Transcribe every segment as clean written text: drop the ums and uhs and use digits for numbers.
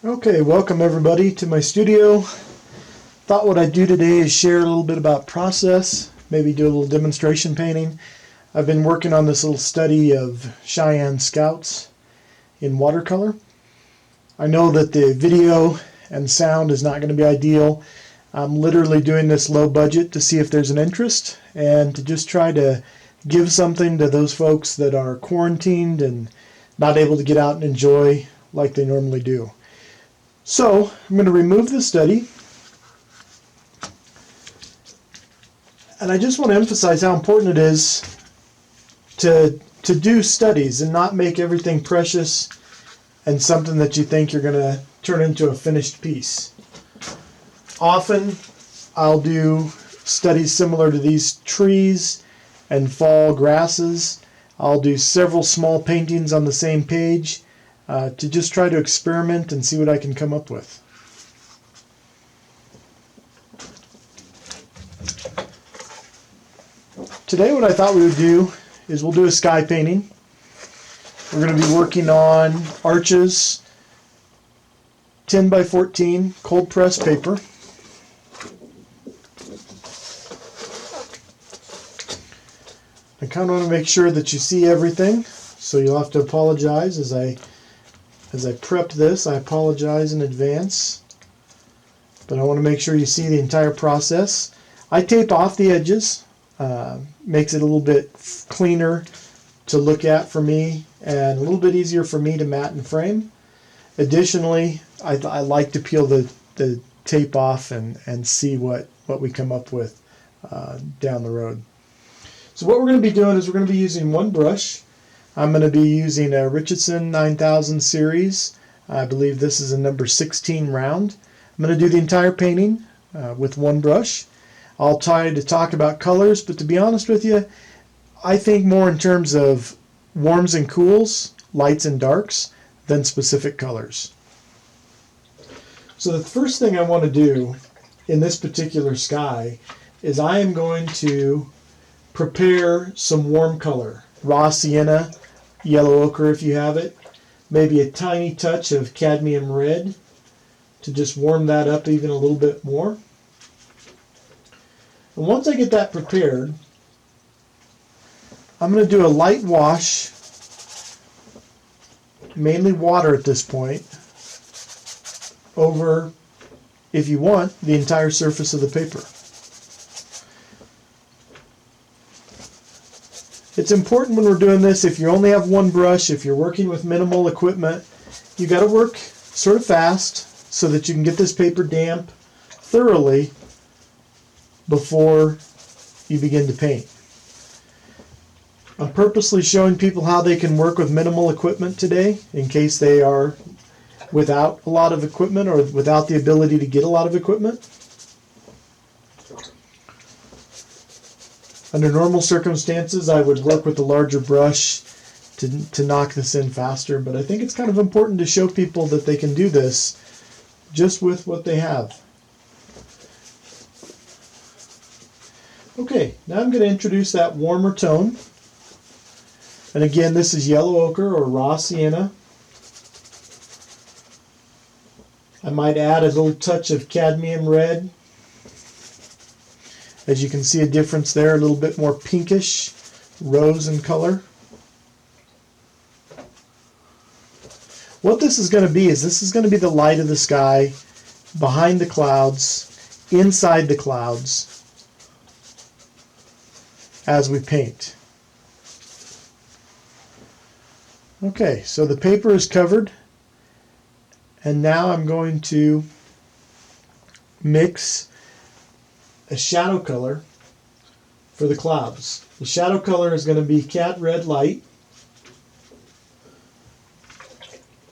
Okay, welcome everybody to my studio. Thought what I'd do today is share a little bit about process, maybe do a little demonstration painting. I've been working on this little study of Cheyenne Scouts in watercolor. I know that the video and sound is not going to be ideal. I'm literally doing this low budget to see if there's an interest and to just try to give something to those folks that are quarantined and not able to get out and enjoy like they normally do. So I'm going to remove the study, and I just want to emphasize how important it is to do studies and not make everything precious and something that you think you're going to turn into a finished piece. Often I'll do studies similar to these trees and fall grasses. I'll do several small paintings on the same page to just try to experiment and see what I can come up with. Today what I thought we would do is we'll do a sky painting. We're going to be working on arches, 10 by 14 cold press paper. I kind of want to make sure that you see everything, so you'll have to apologize as I prepped this. I apologize in advance, but I want to make sure you see the entire process. I tape off the edges, makes it a little bit cleaner to look at for me and a little bit easier for me to mat and frame. Additionally, I like to peel the tape off and see what we come up with down the road. So what we're going to be doing is we're going to be using one brush. I'm going to be using a Richardson 9000 series. I believe this is a number 16 round. I'm going to do the entire painting with one brush. I'll try to talk about colors, but to be honest with you, I think more in terms of warms and cools, lights and darks, than specific colors. So the first thing I want to do in this particular sky is I am going to prepare some warm color. Raw sienna, yellow ochre if you have it, maybe a tiny touch of cadmium red to just warm that up even a little bit more. And once I get that prepared, I'm going to do a light wash, mainly water at this point, over, if you want, the entire surface of the paper. It's important when we're doing this, if you only have one brush, if you're working with minimal equipment, you got to work sort of fast so that you can get this paper damp thoroughly before you begin to paint. I'm purposely showing people how they can work with minimal equipment today in case they are without a lot of equipment or without the ability to get a lot of equipment. Under normal circumstances, I would work with a larger brush to knock this in faster, but I think it's kind of important to show people that they can do this just with what they have. Okay, now I'm going to introduce that warmer tone. And again, this is yellow ochre or raw sienna. I might add a little touch of cadmium red. As you can see a difference there, a little bit more pinkish rose in color. What this is going to be is this is going to be the light of the sky, behind the clouds, inside the clouds, as we paint. Okay, so the paper is covered, and now I'm going to mix a shadow color for the clouds. The shadow color is going to be cat red light,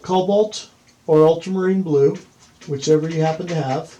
cobalt or ultramarine blue, whichever you happen to have.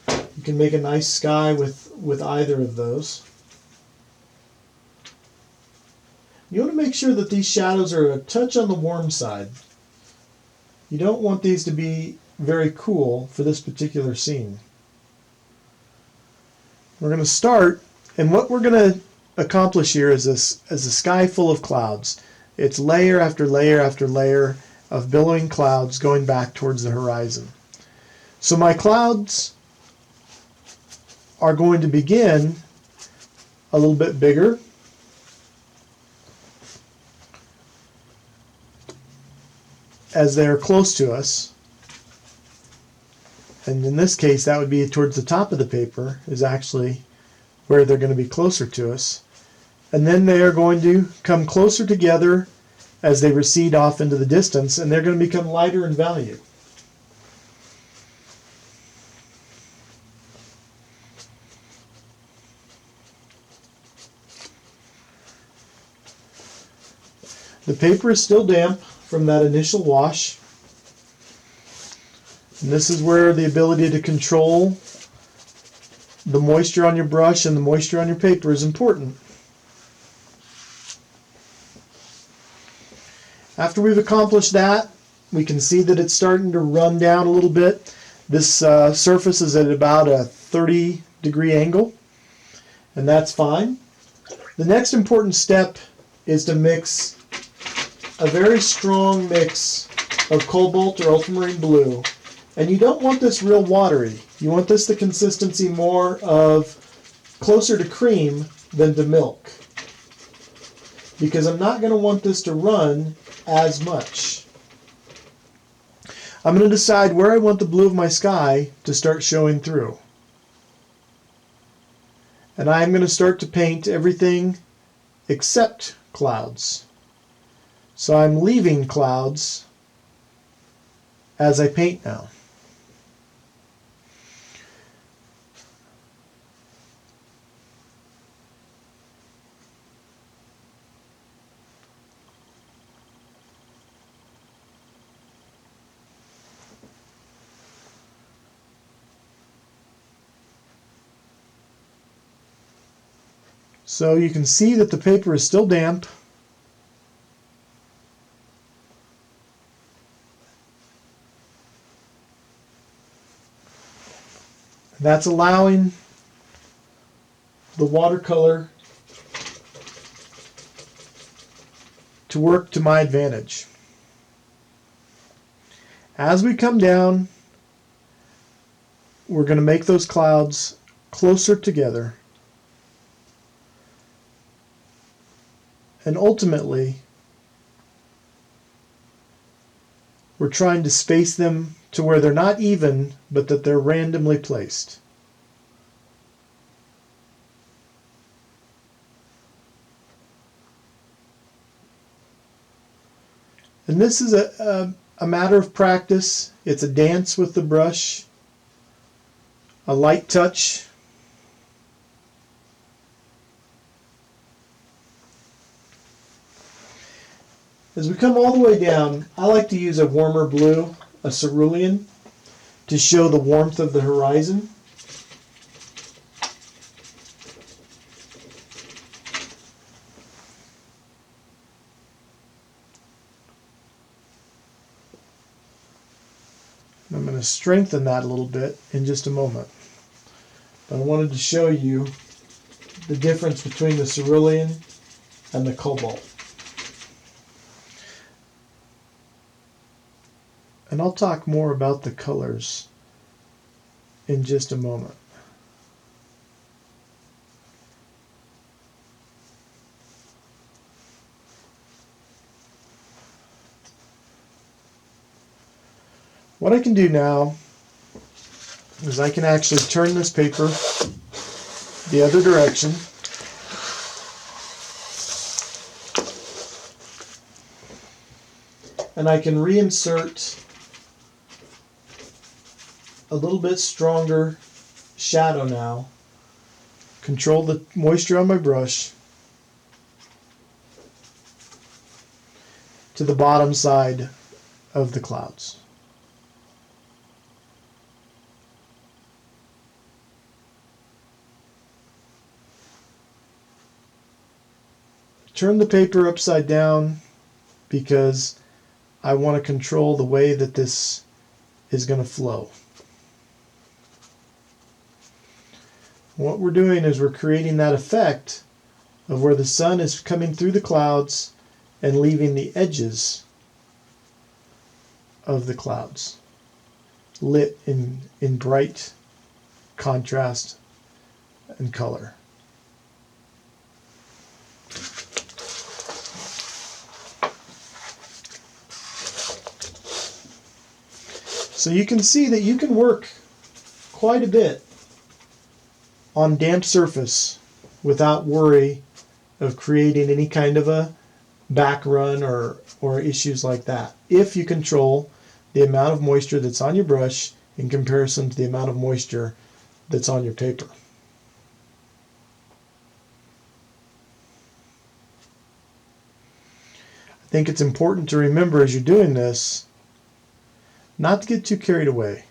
You can make a nice sky with either of those. You want to make sure that these shadows are a touch on the warm side. You don't want these to be very cool for this particular scene. We're going to start, and what we're going to accomplish here is a sky full of clouds. It's layer after layer after layer of billowing clouds going back towards the horizon. So my clouds are going to begin a little bit bigger. As they are close to us. And in this case, that would be towards the top of the paper, is actually where they're going to be closer to us. And then they are going to come closer together as they recede off into the distance, and they're going to become lighter in value. The paper is still damp from that initial wash. And this is where the ability to control the moisture on your brush and the moisture on your paper is important. After we've accomplished that, we can see that it's starting to run down a little bit. This surface is at about a 30-degree angle, and that's fine. The next important step is to mix a very strong mix of cobalt or ultramarine blue. And you don't want this real watery. You want this the consistency more of closer to cream than to milk. Because I'm not going to want this to run as much. I'm going to decide where I want the blue of my sky to start showing through. And I'm going to start to paint everything except clouds. So I'm leaving clouds as I paint now. So you can see that the paper is still damp. That's allowing the watercolor to work to my advantage. As we come down, we're going to make those clouds closer together. And ultimately, we're trying to space them to where they're not even, but that they're randomly placed. And this is a matter of practice. It's a dance with the brush, a light touch. As we come all the way down, I like to use a warmer blue, a cerulean, to show the warmth of the horizon. I'm going to strengthen that a little bit in just a moment. But I wanted to show you the difference between the cerulean and the cobalt. And I'll talk more about the colors in just a moment. What I can do now is I can actually turn this paper the other direction. And I can reinsert a little bit stronger shadow now. Control the moisture on my brush to the bottom side of the clouds. Turn the paper upside down because I want to control the way that this is going to flow. What we're doing is we're creating that effect of where the sun is coming through the clouds and leaving the edges of the clouds, lit in bright contrast and color. So you can see that you can work quite a bit on damp surface without worry of creating any kind of a back run or issues like that, if you control the amount of moisture that's on your brush in comparison to the amount of moisture that's on your paper. I think it's important to remember as you're doing this not to get too carried away.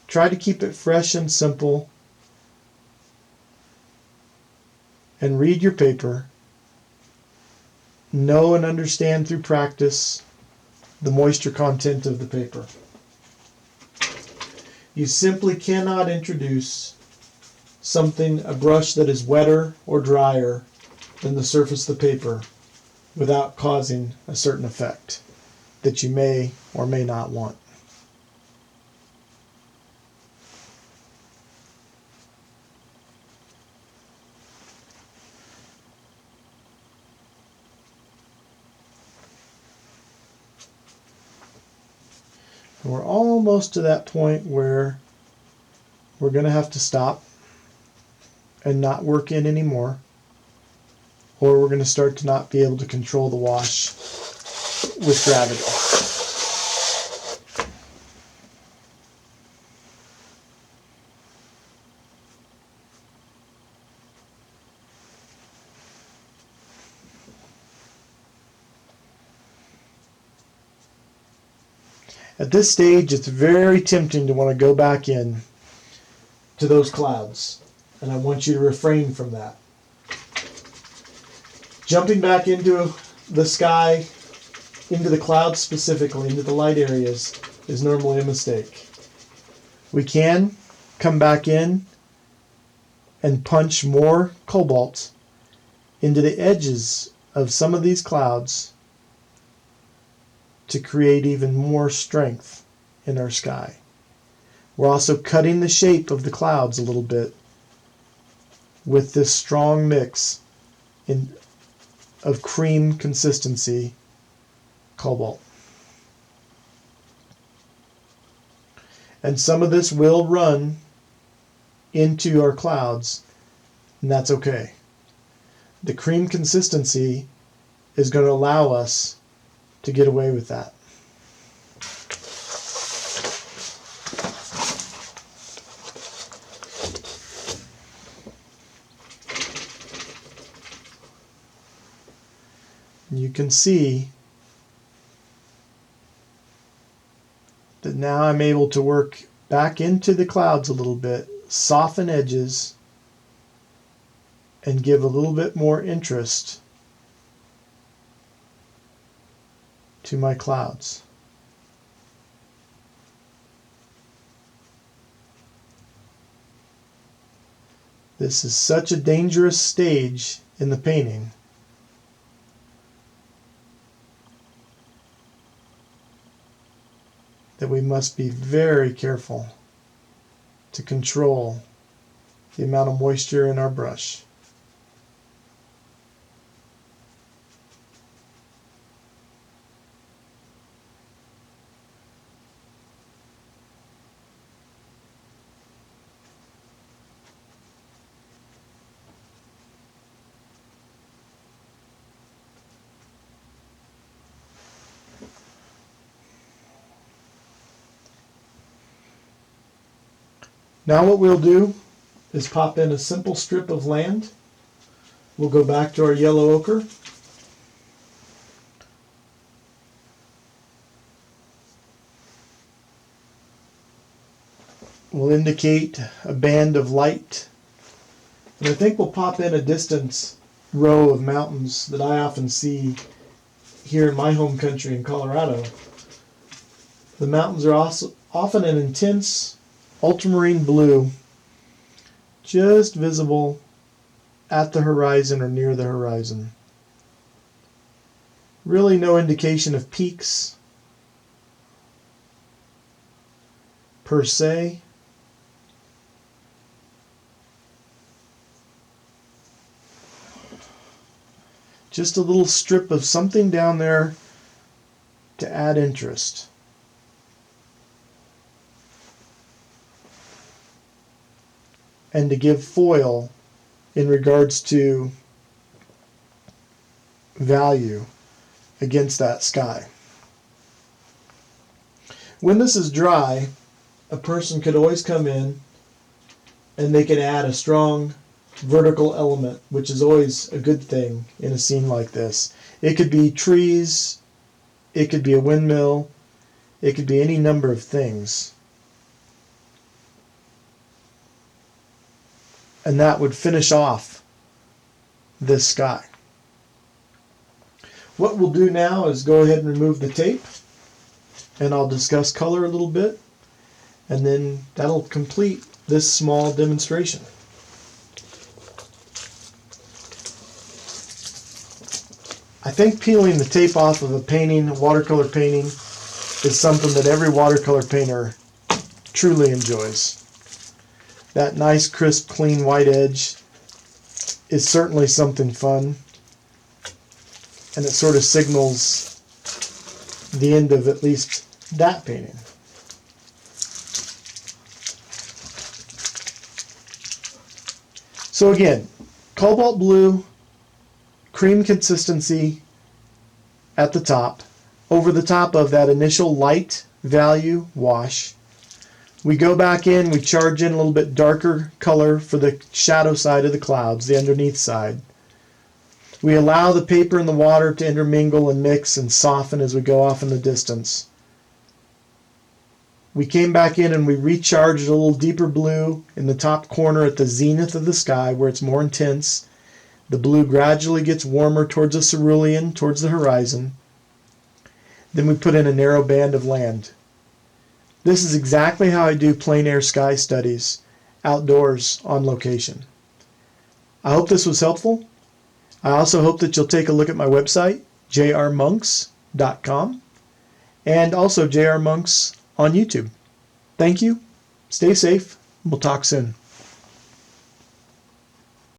Try to keep it fresh and simple, and read your paper. Know and understand through practice the moisture content of the paper. You simply cannot introduce a brush that is wetter or drier than the surface of the paper without causing a certain effect that you may or may not want. We're almost to that point where we're going to have to stop and not work in anymore, or we're going to start to not be able to control the wash with gravity. At this stage, it's very tempting to want to go back in to those clouds, and I want you to refrain from that. Jumping back into the sky, into the clouds specifically, into the light areas, is normally a mistake. We can come back in and punch more cobalt into the edges of some of these clouds to create even more strength in our sky. We're also cutting the shape of the clouds a little bit with this strong mix of cream consistency cobalt. And some of this will run into our clouds, and that's okay. The cream consistency is going to allow us to get away with that. You can see that now I'm able to work back into the clouds a little bit, soften edges, and give a little bit more interest to my clouds. This is such a dangerous stage in the painting. That we must be very careful to control the amount of moisture in our brush. Now what we'll do is pop in a simple strip of land. We'll go back to our yellow ochre. We'll indicate a band of light. And I think we'll pop in a distance row of mountains that I often see here in my home country in Colorado. The mountains are also often an intense ultramarine blue, just visible at the horizon or near the horizon. Really no indication of peaks per se. Just a little strip of something down there to add interest. And to give foil in regards to value against that sky. When this is dry, a person could always come in and they could add a strong vertical element, which is always a good thing in a scene like this. It could be trees, it could be a windmill, it could be any number of things. And that would finish off this sky. What we'll do now is go ahead and remove the tape, and I'll discuss color a little bit, and then that'll complete this small demonstration. I think peeling the tape off of a painting, a watercolor painting, is something that every watercolor painter truly enjoys. That nice, crisp, clean white edge is certainly something fun, and it sort of signals the end of at least that painting. So again, cobalt blue, cream consistency at the top, over the top of that initial light value wash. We go back in, we charge in a little bit darker color for the shadow side of the clouds, the underneath side. We allow the paper and the water to intermingle and mix and soften as we go off in the distance. We came back in and we recharged a little deeper blue in the top corner at the zenith of the sky where it's more intense. The blue gradually gets warmer towards the cerulean, towards the horizon. Then we put in a narrow band of land. This is exactly how I do plein air sky studies outdoors on location. I hope this was helpful. I also hope that you'll take a look at my website, jrmonks.com, and also jrmonks on YouTube. Thank you. Stay safe. We'll talk soon.